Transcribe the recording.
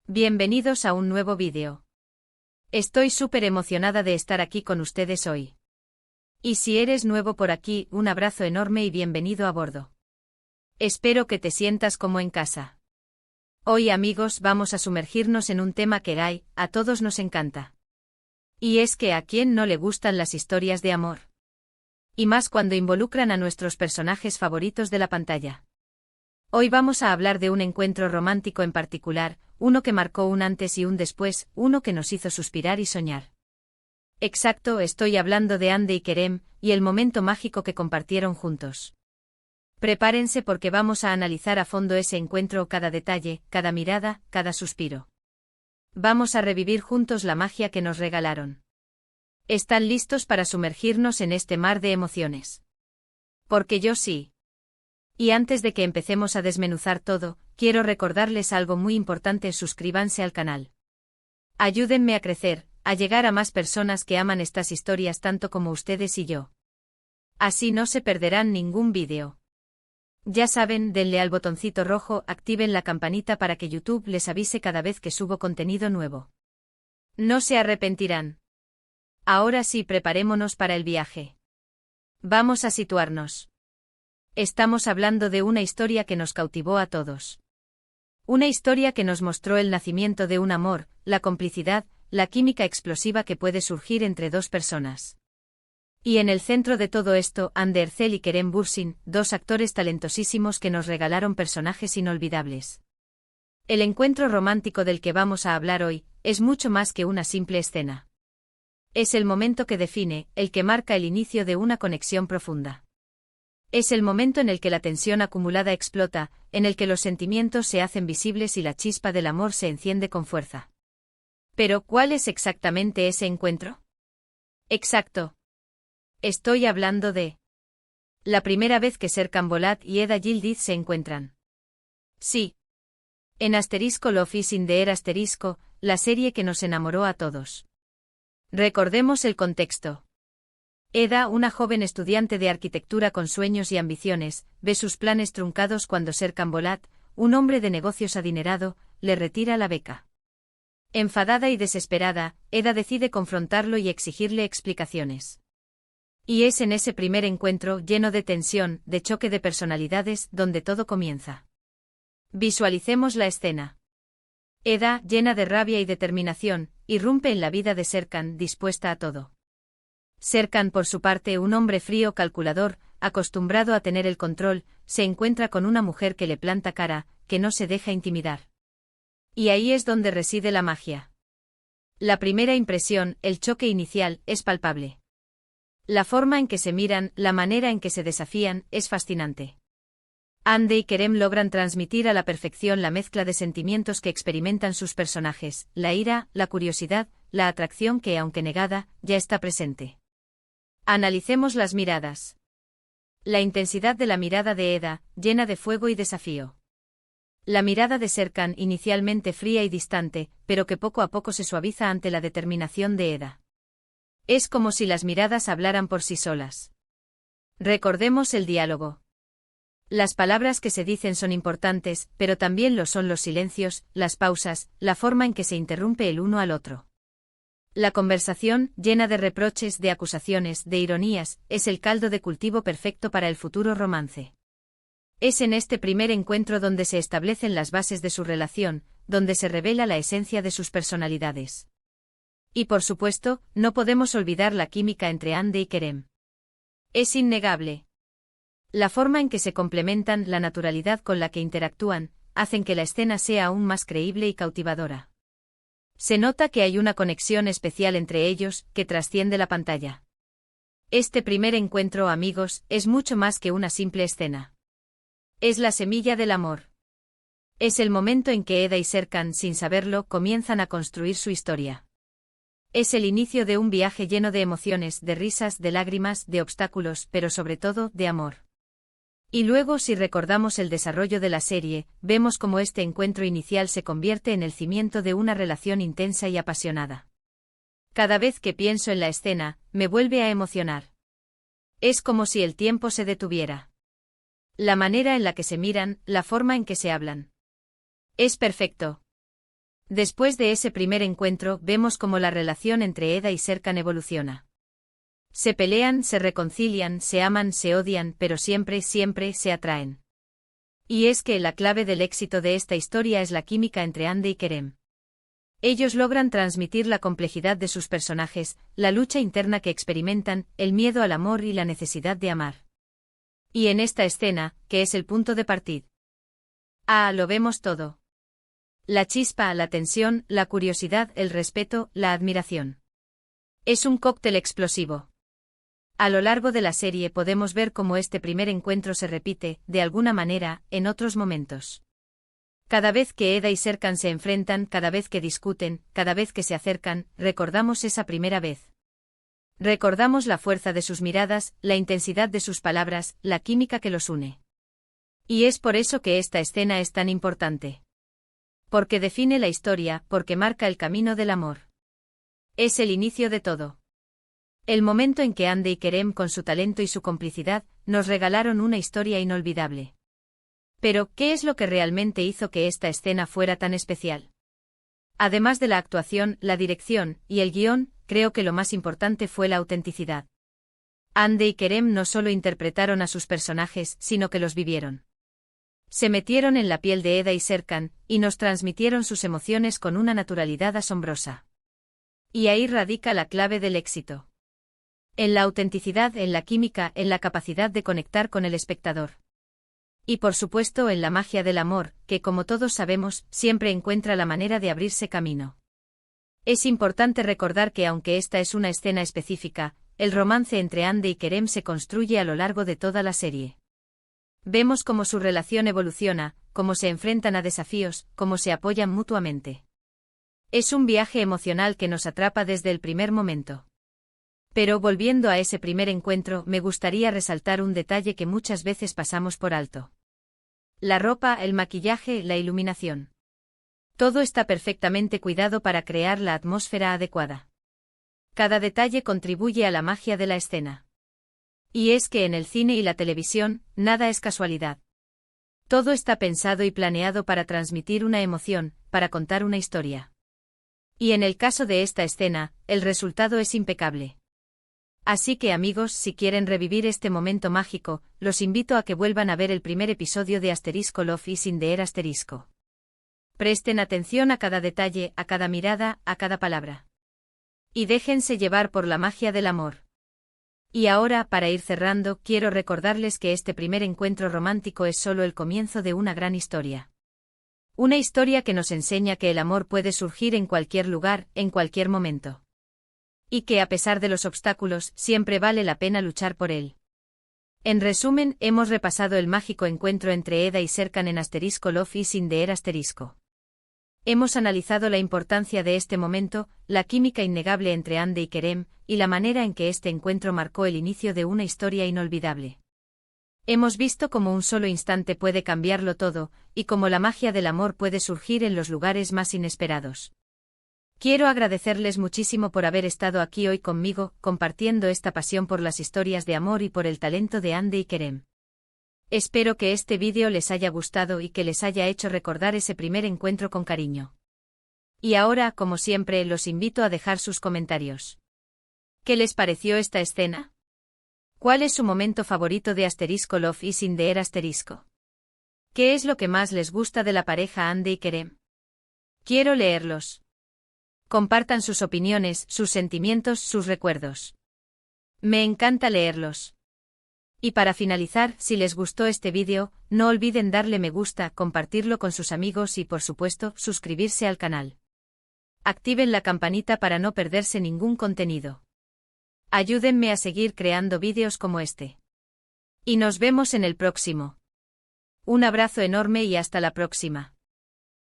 Bienvenidos a un nuevo vídeo. Estoy súper emocionada de estar aquí con ustedes hoy. Y si eres nuevo por aquí, un abrazo enorme y bienvenido a bordo. Espero que te sientas como en casa. Hoy, amigos, vamos a sumergirnos en un tema que a todos nos encanta. Y es que ¿a quién no le gustan las historias de amor? Y más cuando involucran a nuestros personajes favoritos de la pantalla. Hoy vamos a hablar de un encuentro romántico en particular, uno que marcó un antes y un después, uno que nos hizo suspirar y soñar. Exacto, estoy hablando de Hande y Kerem, y el momento mágico que compartieron juntos. Prepárense porque vamos a analizar a fondo ese encuentro, cada detalle, cada mirada, cada suspiro. Vamos a revivir juntos la magia que nos regalaron. ¿Están listos para sumergirnos en este mar de emociones? Porque yo sí. Y antes de que empecemos a desmenuzar todo, quiero recordarles algo muy importante: suscríbanse al canal. Ayúdenme a crecer, a llegar a más personas que aman estas historias tanto como ustedes y yo. Así no se perderán ningún vídeo. Ya saben, denle al botoncito rojo, activen la campanita para que YouTube les avise cada vez que subo contenido nuevo. No se arrepentirán. Ahora sí, preparémonos para el viaje. Vamos a situarnos. Estamos hablando de una historia que nos cautivó a todos. Una historia que nos mostró el nacimiento de un amor, la complicidad, la química explosiva que puede surgir entre dos personas. Y en el centro de todo esto, Hande Erçel y Kerem Bürsin, dos actores talentosísimos que nos regalaron personajes inolvidables. El encuentro romántico del que vamos a hablar hoy es mucho más que una simple escena. Es el momento que define, el que marca el inicio de una conexión profunda. Es el momento en el que la tensión acumulada explota, en el que los sentimientos se hacen visibles y la chispa del amor se enciende con fuerza. Pero, ¿cuál es exactamente ese encuentro? Exacto. Estoy hablando de la primera vez que Serkan Bolat y Eda Yildiz se encuentran. Sí. En Love is in the air *, la serie que nos enamoró a todos. Recordemos el contexto. Eda, una joven estudiante de arquitectura con sueños y ambiciones, ve sus planes truncados cuando Serkan Bolat, un hombre de negocios adinerado, le retira la beca. Enfadada y desesperada, Eda decide confrontarlo y exigirle explicaciones. Y es en ese primer encuentro, lleno de tensión, de choque de personalidades, donde todo comienza. Visualicemos la escena. Eda, llena de rabia y determinación, irrumpe en la vida de Serkan, dispuesta a todo. Serkan, por su parte, un hombre frío, calculador, acostumbrado a tener el control, se encuentra con una mujer que le planta cara, que no se deja intimidar. Y ahí es donde reside la magia. La primera impresión, el choque inicial, es palpable. La forma en que se miran, la manera en que se desafían, es fascinante. Hande y Kerem logran transmitir a la perfección la mezcla de sentimientos que experimentan sus personajes, la ira, la curiosidad, la atracción que, aunque negada, ya está presente. Analicemos las miradas. La intensidad de la mirada de Eda, llena de fuego y desafío. La mirada de Serkan, inicialmente fría y distante, pero que poco a poco se suaviza ante la determinación de Eda. Es como si las miradas hablaran por sí solas. Recordemos el diálogo. Las palabras que se dicen son importantes, pero también lo son los silencios, las pausas, la forma en que se interrumpe el uno al otro. La conversación, llena de reproches, de acusaciones, de ironías, es el caldo de cultivo perfecto para el futuro romance. Es en este primer encuentro donde se establecen las bases de su relación, donde se revela la esencia de sus personalidades. Y por supuesto, no podemos olvidar la química entre Hande y Kerem. Es innegable. La forma en que se complementan, la naturalidad con la que interactúan, hacen que la escena sea aún más creíble y cautivadora. Se nota que hay una conexión especial entre ellos, que trasciende la pantalla. Este primer encuentro, amigos, es mucho más que una simple escena. Es la semilla del amor. Es el momento en que Eda y Serkan, sin saberlo, comienzan a construir su historia. Es el inicio de un viaje lleno de emociones, de risas, de lágrimas, de obstáculos, pero sobre todo, de amor. Y luego, si recordamos el desarrollo de la serie, vemos cómo este encuentro inicial se convierte en el cimiento de una relación intensa y apasionada. Cada vez que pienso en la escena, me vuelve a emocionar. Es como si el tiempo se detuviera. La manera en la que se miran, la forma en que se hablan. Es perfecto. Después de ese primer encuentro, vemos cómo la relación entre Eda y Serkan evoluciona. Se pelean, se reconcilian, se aman, se odian, pero siempre, siempre se atraen. Y es que la clave del éxito de esta historia es la química entre Hande y Kerem. Ellos logran transmitir la complejidad de sus personajes, la lucha interna que experimentan, el miedo al amor y la necesidad de amar. Y en esta escena, que es el punto de partida. Lo vemos todo. La chispa, la tensión, la curiosidad, el respeto, la admiración. Es un cóctel explosivo. A lo largo de la serie podemos ver cómo este primer encuentro se repite, de alguna manera, en otros momentos. Cada vez que Eda y Serkan se enfrentan, cada vez que discuten, cada vez que se acercan, recordamos esa primera vez. Recordamos la fuerza de sus miradas, la intensidad de sus palabras, la química que los une. Y es por eso que esta escena es tan importante. Porque define la historia, porque marca el camino del amor. Es el inicio de todo. El momento en que Hande y Kerem, con su talento y su complicidad, nos regalaron una historia inolvidable. Pero, ¿qué es lo que realmente hizo que esta escena fuera tan especial? Además de la actuación, la dirección y el guión, creo que lo más importante fue la autenticidad. Hande y Kerem no solo interpretaron a sus personajes, sino que los vivieron. Se metieron en la piel de Eda y Serkan, y nos transmitieron sus emociones con una naturalidad asombrosa. Y ahí radica la clave del éxito. En la autenticidad, en la química, en la capacidad de conectar con el espectador. Y por supuesto en la magia del amor, que como todos sabemos, siempre encuentra la manera de abrirse camino. Es importante recordar que aunque esta es una escena específica, el romance entre Hande y Kerem se construye a lo largo de toda la serie. Vemos cómo su relación evoluciona, cómo se enfrentan a desafíos, cómo se apoyan mutuamente. Es un viaje emocional que nos atrapa desde el primer momento. Pero volviendo a ese primer encuentro, me gustaría resaltar un detalle que muchas veces pasamos por alto. La ropa, el maquillaje, la iluminación. Todo está perfectamente cuidado para crear la atmósfera adecuada. Cada detalle contribuye a la magia de la escena. Y es que en el cine y la televisión, nada es casualidad. Todo está pensado y planeado para transmitir una emoción, para contar una historia. Y en el caso de esta escena, el resultado es impecable. Así que amigos, si quieren revivir este momento mágico, los invito a que vuelvan a ver el primer episodio de Love is in the Air *. Presten atención a cada detalle, a cada mirada, a cada palabra. Y déjense llevar por la magia del amor. Y ahora, para ir cerrando, quiero recordarles que este primer encuentro romántico es solo el comienzo de una gran historia. Una historia que nos enseña que el amor puede surgir en cualquier lugar, en cualquier momento. Y que a pesar de los obstáculos, siempre vale la pena luchar por él. En resumen, hemos repasado el mágico encuentro entre Eda y Serkan en Love is in the Air *. Hemos analizado la importancia de este momento, la química innegable entre Hande y Kerem, y la manera en que este encuentro marcó el inicio de una historia inolvidable. Hemos visto cómo un solo instante puede cambiarlo todo, y cómo la magia del amor puede surgir en los lugares más inesperados. Quiero agradecerles muchísimo por haber estado aquí hoy conmigo, compartiendo esta pasión por las historias de amor y por el talento de Hande y Kerem. Espero que este vídeo les haya gustado y que les haya hecho recordar ese primer encuentro con cariño. Y ahora, como siempre, los invito a dejar sus comentarios. ¿Qué les pareció esta escena? ¿Cuál es su momento favorito de Love is in the Air *? ¿Qué es lo que más les gusta de la pareja Hande y Kerem? Quiero leerlos. Compartan sus opiniones, sus sentimientos, sus recuerdos. Me encanta leerlos. Y para finalizar, si les gustó este vídeo, no olviden darle me gusta, compartirlo con sus amigos y por supuesto, suscribirse al canal. Activen la campanita para no perderse ningún contenido. Ayúdenme a seguir creando vídeos como este. Y nos vemos en el próximo. Un abrazo enorme y hasta la próxima.